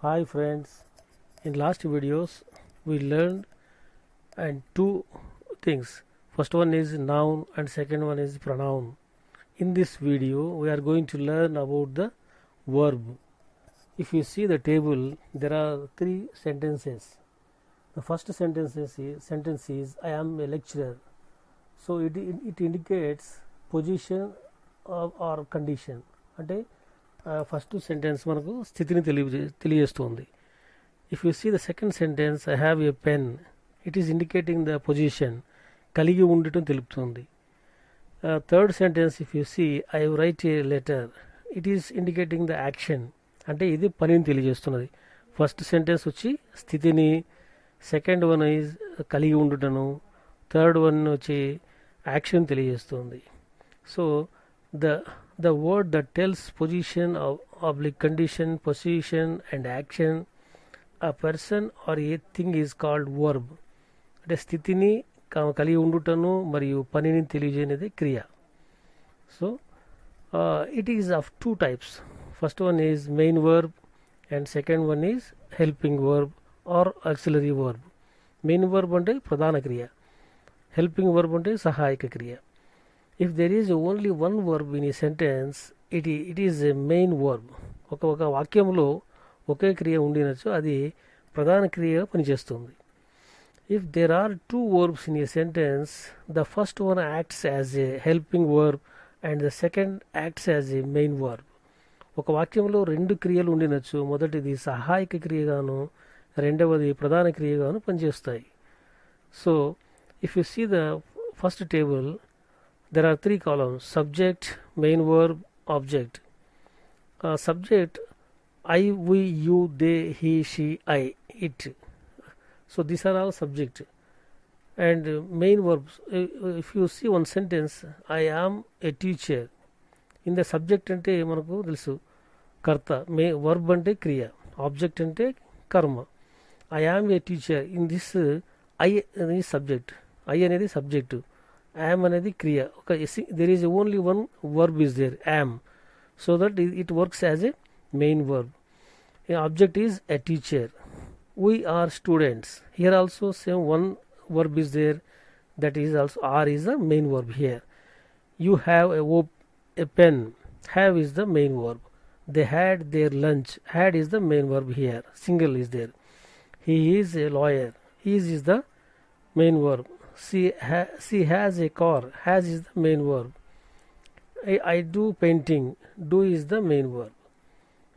Hi friends, in last videos we learned and two things. First one is noun and second one is pronoun. In this video we are going to learn about the verb. If you see the table, there are three sentences. The first sentence is I am a lecturer. So it indicates position or condition. అంటే first sentence మనకు స్థితిని తెలియజేస్తుంది. If you see the second sentence, I have a pen, it is indicating the position, కలిగి ఉండటం తెలుపుతుంది. Third sentence, if you see, I write a letter, it is indicating the action, అంటే ఇది పనిని తెలియజేస్తున్నది. First sentence వచ్చి స్థితిని, second one is కలిగి ఉండటను, third one వచ్చి యాక్షన్ తెలియజేస్తుంది. So the word that tells position of condition, position and action a person or a thing is called verb. అంటే స్థితిని కలిగి ఉండుటను మరియు పనిని తెలియజేయనిది క్రియ. So it is of two types. First one is main verb and second one is helping verb or auxiliary verb. Main verb అంటే ప్రధాన క్రియ, హెల్పింగ్ వర్బ్ అంటే సహాయక క్రియ. If there is only one verb in a sentence, it is a main verb. ఒక వాక్యంలో ఒకే క్రియ ఉండినచ్చు అది ప్రధాన క్రియగా పనిచేస్తుంది. If there are two verbs in a sentence, the first one acts as a helping verb and the second acts as a main verb. ఒక వాక్యంలో రెండు క్రియలు ఉండినచ్చు, మొదటిది సహాయక క్రియగాను రెండవది ప్రధాన క్రియగాను పనిచేస్తాయి. So if you see the first table, there are three columns: subject, main verb, object. Subject I, we, you, they, he, she, I, it. So these are all subject. And main verbs, if you see one sentence, I am a teacher. In the subject ante manaku telusu karta, verb ante kriya, object ante karma. I am a teacher. In this I is subject, I anedi subject, am అనేది క్రియ. there is only one verb is there, am, so that it works as a main verb. Object is a teacher. We are students. Here also same one verb is there, that is also are is the main verb here. You have a pen, have is the main verb. They had their lunch, had is the main verb here, single is there. He is a lawyer, is the main verb. She has a car, has is the main verb. I do painting, do is the main verb.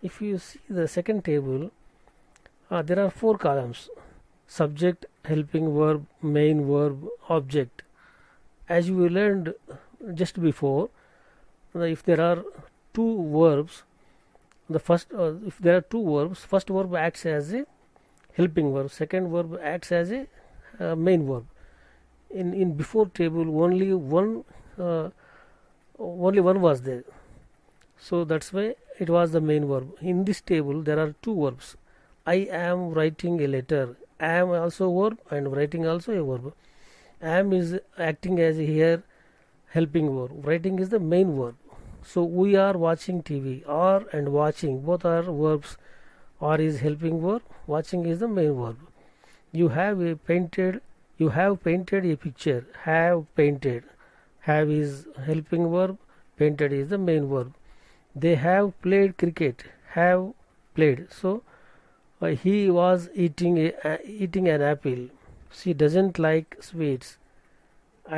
If you see the second table, there are four columns: subject, helping verb, main verb, object. As you learned just before, if there are two verbs, if there are two verbs, first verb acts as a helping verb, second verb acts as a main verb. In before table only one was there, so that's why it was the main verb. In this table there are two verbs. I am writing a letter, am also verb and writing also a verb. Am is acting as here helping verb, writing is the main verb. So we are watching TV, are and watching both are verbs. Are is helping verb, watching is the main verb. You have painted a picture, have painted, have is helping verb, painted is the main verb. They have played cricket, have played. So he was eating an apple. She doesn't like sweets,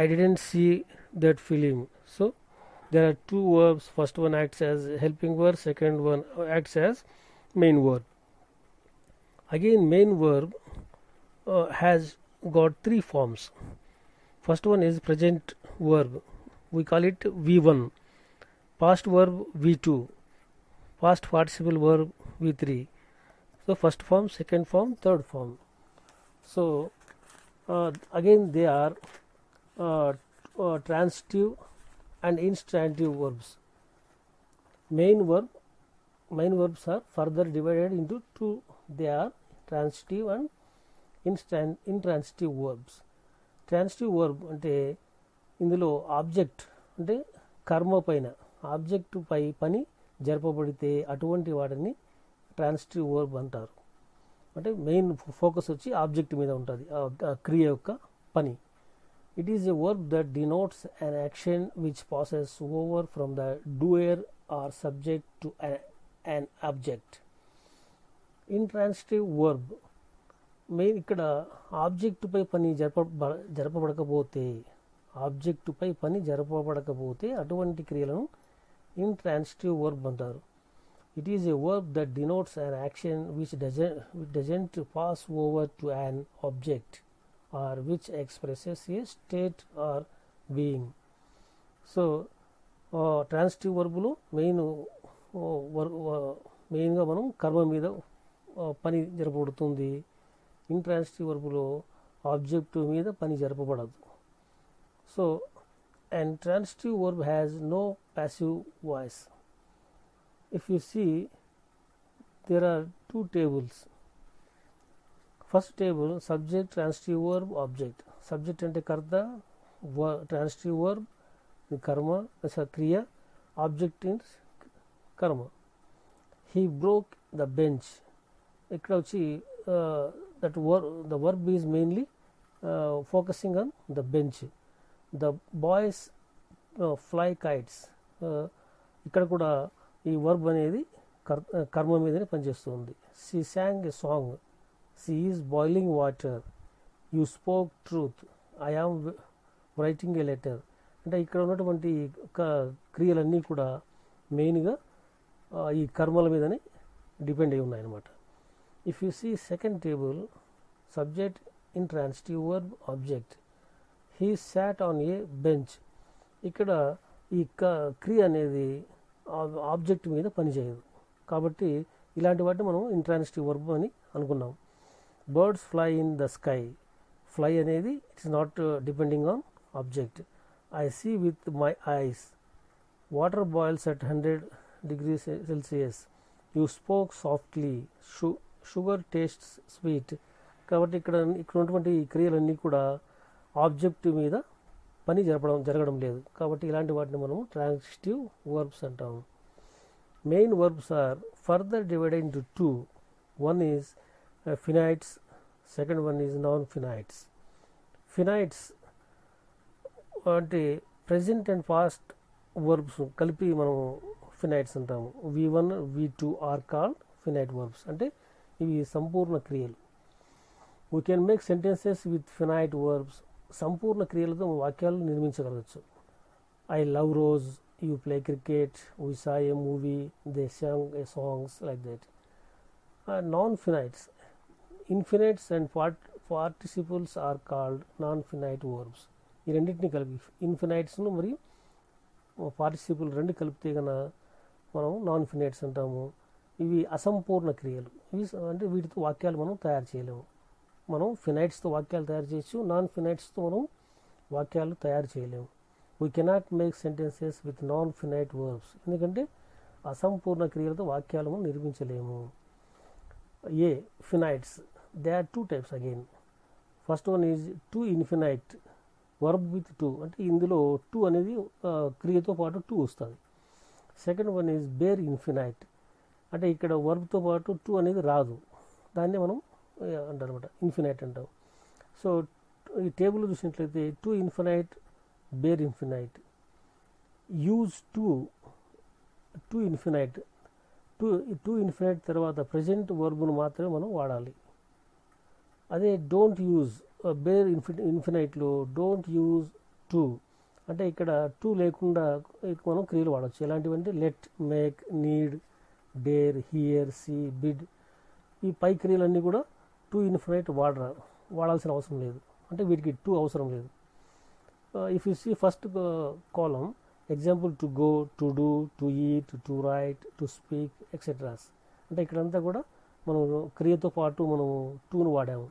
I didn't see that film. So there are two verbs, first one acts as helping verb, second one acts as main verb. Again main verb has got three forms. First one is present verb, we call it V1. Past verb V2, past participle verb V3. So first form, second form, third form. So again they are transitive and intransitive verbs. Main verbs are further divided into two. They are transitive and intransitive verbs. Transitive verb అంటే ఇందులో object అంటే కర్మ పైన object పై పని జరపబడితే అటువంటి వాటిని transitive verb అంటారు. అంటే మెయిన్ ఫోకస్ వచ్చి ఆబ్జెక్ట్ మీద ఉంటుంది, ఆ క్రియ యొక్క పని. It is a verb that denotes an action which passes over from the doer or subject to an object. Intransitive verb main ఇక్కడ ఆబ్జెక్టుపై పని జరపబడకపోతే అటువంటి క్రియలను ఇంట్రాన్సిటివ్ వర్బ్ అంటారు. It is a verb that denotes an action which doesn't pass over to an object or which expresses a state or being. So, transitive verb లో మెయిన్గా మనం కర్మ మీద పని జరపబడుతుంది. ఇంట్రాన్సిటివ్ verb లో ఆబ్జెక్ట్ మీద పని జరపబడదు. సో an transitive verb has no passive voice. If you see, there are two tables. First table, subject, transitive verb, object. Subject ante karta, transitive verb karma, kriya, object is karma. He broke the bench. Ikkada vachi the verb is mainly focusing on the bench. The boys fly kites. Ikkada kuda ఈ verb అనేది కర్మ మీదనే పనిచేస్తుంది. She sang a song, she is boiling water, you spoke truth, I am writing a letter. అంటే ఇక్కడ ఉన్నటువంటి క్రియలన్నీ కూడా మెయిన్గా ఈ కర్మల మీదనే డిపెండ్ అయి ఉన్నాయన్నమాట. If you see second table, subject, intransitive verb, object. He sat on a bench. ఇక్కడ ఈ క్రియ అనేది ఆబ్జెక్ట్ మీద పనిచేయదు, కాబట్టి ఇలాంటి వాటిని మనం ఇంట్రాన్సిటివ్ వర్బ్ అని అనుకున్నాం. Birds fly in the sky. Fly అనేది it's not depending on object. I see with my eyes. Water boils at 100 degrees Celsius. You spoke softly. Sugar tastes sweet. కాబట్టి ఇక్కడ ఉన్నటువంటి క్రియలన్నీ కూడా ఆబ్జెక్ట్ మీద పని జరగడం లేదు, కాబట్టి ఇలాంటి వాటిని మనము ట్రాన్సిటివ్ వర్బ్స్ అంటాము. Main verbs are further divided into two. One is finites, second one is non finites. Finites అంటే ప్రెజెంట్ అండ్ పాస్ట్ వర్బ్స్ కలిపి మనం ఫినైట్స్ అంటాము. V1, V2 are called finite verbs. అంటే ఇవి సంపూర్ణ క్రియలు. We can make sentences with finite verbs. సంపూర్ణ క్రియలతో వాక్యాలు నిర్మించగలవచ్చు. I love rose, you play cricket, we saw a movie, they sang a songs, like that. Non finites, infinites and participles are called non finite verbs. ఈ రెండింటిని కలిపి ఇన్ఫినైట్స్ను మరియు participle రెండు కలిపితే కన్నా మనం నాన్ ఫినైట్స్ అంటాము. ఇవి అసంపూర్ణ క్రియలు. ఇవి అంటే వీటితో వాక్యాలు మనం తయారు చేయలేము. మనం ఫినైట్స్తో వాక్యాలు తయారు చేయొచ్చు, నాన్ ఫినైట్స్తో మనం వాక్యాలు తయారు చేయలేము. We cannot make sentences with non finite verbs. ఎందుకంటే అసంపూర్ణ క్రియలతో వాక్యాలు మనం నిర్మించలేము. A finites, they are two types again. First one is to infinite verb with to. అంటే ఇందులో టూ అనేది క్రియతో పాటు టూ వస్తుంది. Second one is bare infinite. అంటే ఇక్కడ వర్బ్తో పాటు టూ అనేది రాదు, దాన్ని మనం అంటారు అనమాట, ఇన్ఫినైట్ అంటాం. సో ఈ టేబుల్లో చూసినట్లయితే to infinite, bare infinite. Use to infinite. To infinite తర్వాత ప్రజెంట్ వర్బ్ను మాత్రమే మనం వాడాలి. అదే డోంట్ యూజ్, బేర్ ఇన్ఫినైట్లో డోంట్ యూజ్ టు. అంటే ఇక్కడ టు లేకుండా మనం క్రియలు వాడచ్చు. ఎలాంటివంటే let, make, need, dare, hear, see, bid. ఈ పై క్రియలన్నీ కూడా టు ఇన్ఫినైట్ వాడాల్సిన అవసరం లేదు, అంటే వీటికి టు అవసరం లేదు. ఇఫ్ యూ సీ ఫస్ట్ కాలం, example to go, to do, to eat, to write, to speak, etceteras. అంటే ఇక్కడంతా కూడా మనం క్రియతో పాటు మనము టూను వాడాము.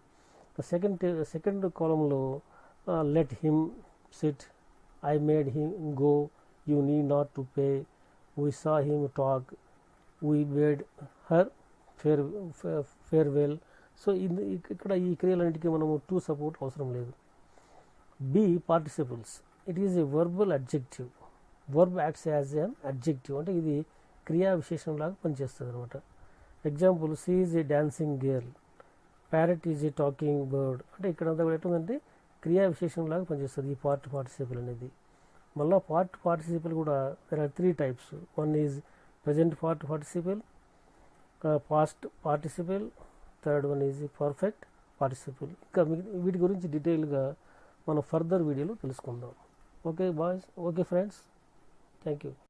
సెకండ్ కాలంలో let him sit, I made him go, you need not to pay, we saw him talk, we made her farewell. So ఇక్కడ ఈ క్రియలన్నిటికీ మనము టు సపోర్ట్ అవసరం లేదు. B participles. It is a verbal adjective. Verb acts as an adjective. అంటే ఇది క్రియా విశేషం లాగా పనిచేస్తుంది అనమాట. Example, she is a dancing girl, parrot is a talking bird. అంటే ఇక్కడ అంతా కూడా ఎట్లుందంటే క్రియా విశేషం లాగా పనిచేస్తుంది ఈ పార్ట్ పార్టిసిపల్ అనేది. మళ్ళీ పార్ట్ పార్టిసిపల్ కూడా there are 3 types. One is present part participle, past participle, third one is perfect participle. ఇంకా వీటి గురించి డీటెయిల్గా మనం ఫర్దర్ వీడియోలో తెలుసుకుందాం. Okay boys, okay friends, thank you.